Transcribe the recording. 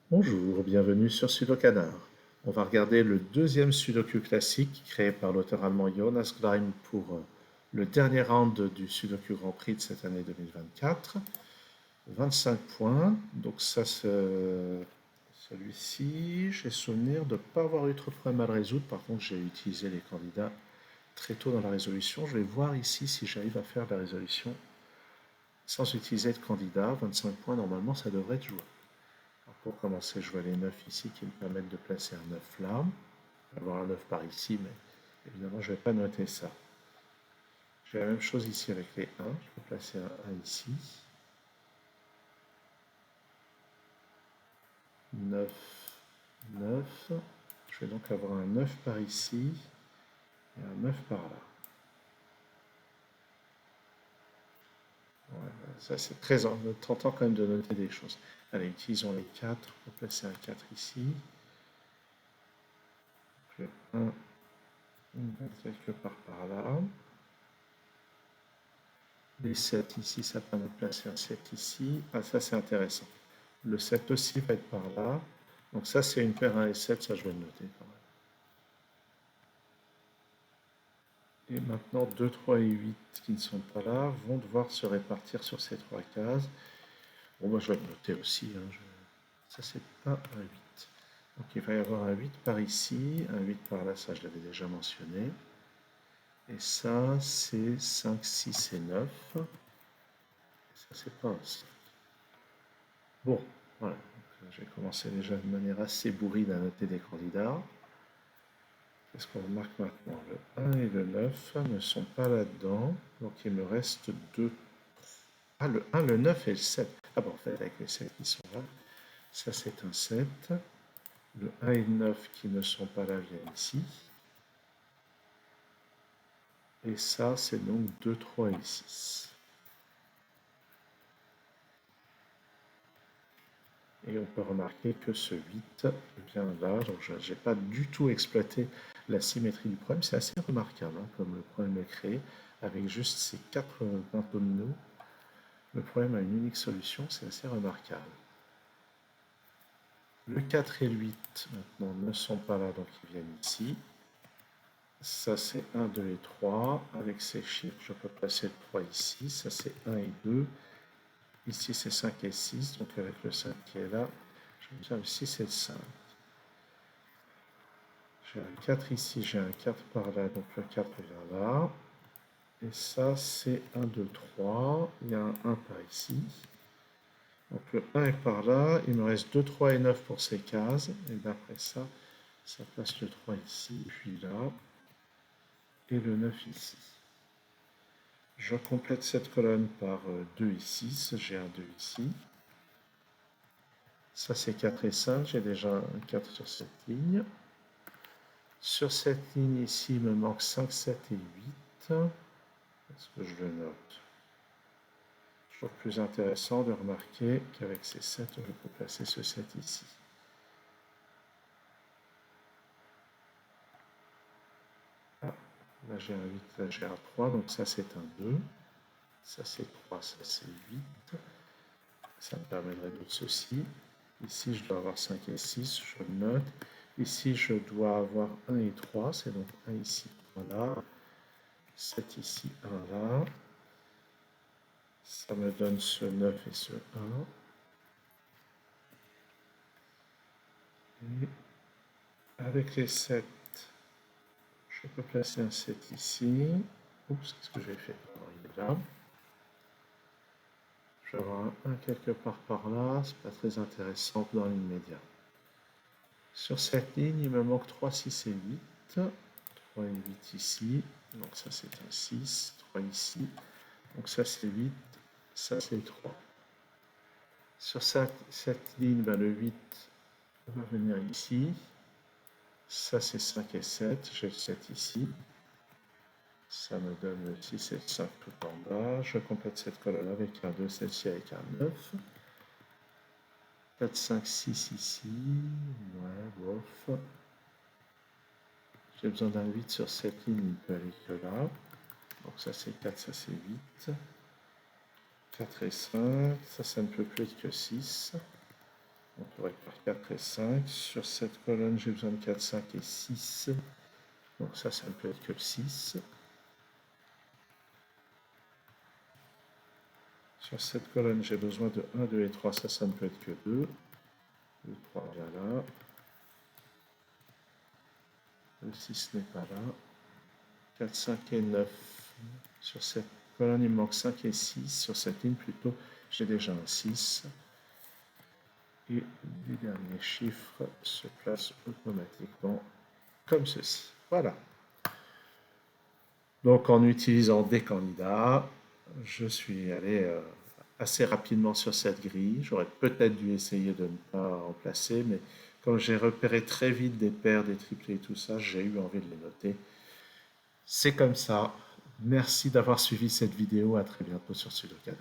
Bonjour, bienvenue sur Sudokanar. On va regarder le deuxième Sudoku classique créé par l'auteur allemand Jonas Gleim pour le dernier round du Sudoku Grand Prix de cette année 2024. 25 points, donc ça, celui-ci, j'ai souvenir de ne pas avoir eu trop de problèmes à le résoudre. Par contre, j'ai utilisé les candidats très tôt dans la résolution. Je vais voir ici si j'arrive à faire la résolution sans utiliser de candidat. 25 points, normalement, ça devrait être jouable. Alors pour commencer, je vois les 9 ici qui me permettent de placer un 9 là. Je vais avoir un 9 par ici, mais évidemment, je ne vais pas noter ça. J'ai la même chose ici avec les 1. Je peux placer un 1 ici. 9, 9. Je vais donc avoir un 9 par ici et un 9 par là. Ouais, ça c'est très tentant quand même de noter des choses. Allez, utilisons les 4. On va placer un 4 ici. Donc le 1, on va quelque part par là. Les 7 ici, ça permet de placer un 7 ici. Ah, ça c'est intéressant. Le 7 aussi va être par là. Donc ça c'est une paire 1 et 7, ça je vais le noter quand même. Et maintenant 2, 3 et 8 qui ne sont pas là vont devoir se répartir sur ces 3 cases. Bon, moi je vais le noter aussi. Ça c'est pas un 8. Donc il va y avoir un 8 par ici, un 8 par là, ça je l'avais déjà mentionné. Et ça c'est 5, 6 et 9. Ça c'est pas un 5. Bon, voilà. J'ai commencé déjà de manière assez bourrine à noter des candidats. Qu'est-ce qu'on remarque maintenant? Le 1 et le 9 ne sont pas là-dedans. Donc il me reste deux. Ah, le 1, le 9 et le 7. Ah bon, en fait, avec les 7 qui sont là, ça c'est un 7. Le 1 et le 9 qui ne sont pas là viennent ici. Et ça, c'est donc 2, 3 et 6. Et on peut remarquer que ce 8 vient là. Donc je n'ai pas du tout exploité la symétrie du problème. C'est assez remarquable comme le problème est créé. Avec juste ces 4 points dominos, le problème a une unique solution. C'est assez remarquable. Le 4 et le 8 maintenant ne sont pas là, donc ils viennent ici. Ça c'est 1, 2 et 3. Avec ces chiffres, je peux placer le 3 ici. Ça c'est 1 et 2. Ici c'est 5 et 6. Donc avec le 5 qui est là, je vais dire le 6 et le 5. J'ai un 4 ici, j'ai un 4 par là, donc le 4 vient là. Et ça c'est 1, 2, 3. Il y a un 1 par ici. Donc le 1 est par là. Il me reste 2, 3 et 9 pour ces cases. Et d'après ça, ça place le 3 ici, puis là. Et le 9 ici. Je complète cette colonne par 2 et 6. J'ai un 2 ici. Ça c'est 4 et 5. J'ai déjà un 4 sur cette ligne. Sur cette ligne ici, il me manque 5, 7 et 8. Est-ce que je le note? Toujours plus intéressant de remarquer qu'avec ces 7, je peux placer ce 7 ici. Ah, là j'ai un 8, là j'ai un 3, donc ça c'est un 2. Ça c'est 3, ça c'est 8. Ça me permet de résoudre ceci. Ici je dois avoir 5 et 6, je le note. Ici je dois avoir 1 et 3, c'est donc 1 ici, 1 là. 7 ici, 1 là. Ça me donne ce 9 et ce 1. Et avec les 7, je peux placer un 7 ici. Oups, qu'est-ce que j'ai fait? Alors, il est là. Je vais avoir un 1 quelque part par là. C'est pas très intéressant dans l'immédiat. Sur cette ligne, il me manque 3, 6 et 8. 3 et 8 ici. Donc ça, c'est un 6. 3 ici. Donc ça, c'est 8. Ça, c'est 3. Sur cette ligne, ben, le 8 va venir ici. Ça, c'est 5 et 7. J'ai le 7 ici. Ça me donne le 6 et le 5 tout en bas. Je complète cette colonne avec un 2, celle-ci avec un 9. 4, 5, 6 ici. Ouais, bof. J'ai besoin d'un 8 sur cette ligne, il ne peut aller que là. Donc ça c'est 4, ça c'est 8. 4 et 5, ça ne peut plus être que 6. On pourrait faire 4 et 5. Sur cette colonne, j'ai besoin de 4, 5 et 6. Donc ça ne peut être que le 6. Sur cette colonne, j'ai besoin de 1, 2 et 3. Ça ne peut être que 2. Le 3 vient là. Le 6 n'est pas là. 4, 5 et 9. Sur cette colonne, il me manque 5 et 6. Sur cette ligne, plutôt, j'ai déjà un 6. Et les derniers chiffres se placent automatiquement comme ceci. Voilà. Donc en utilisant des candidats, je suis allé assez rapidement sur cette grille. J'aurais peut-être dû essayer de ne pas en placer, mais comme j'ai repéré très vite des paires, des triplés et tout ça, j'ai eu envie de les noter. C'est comme ça. Merci d'avoir suivi cette vidéo. À très bientôt sur Sudoku.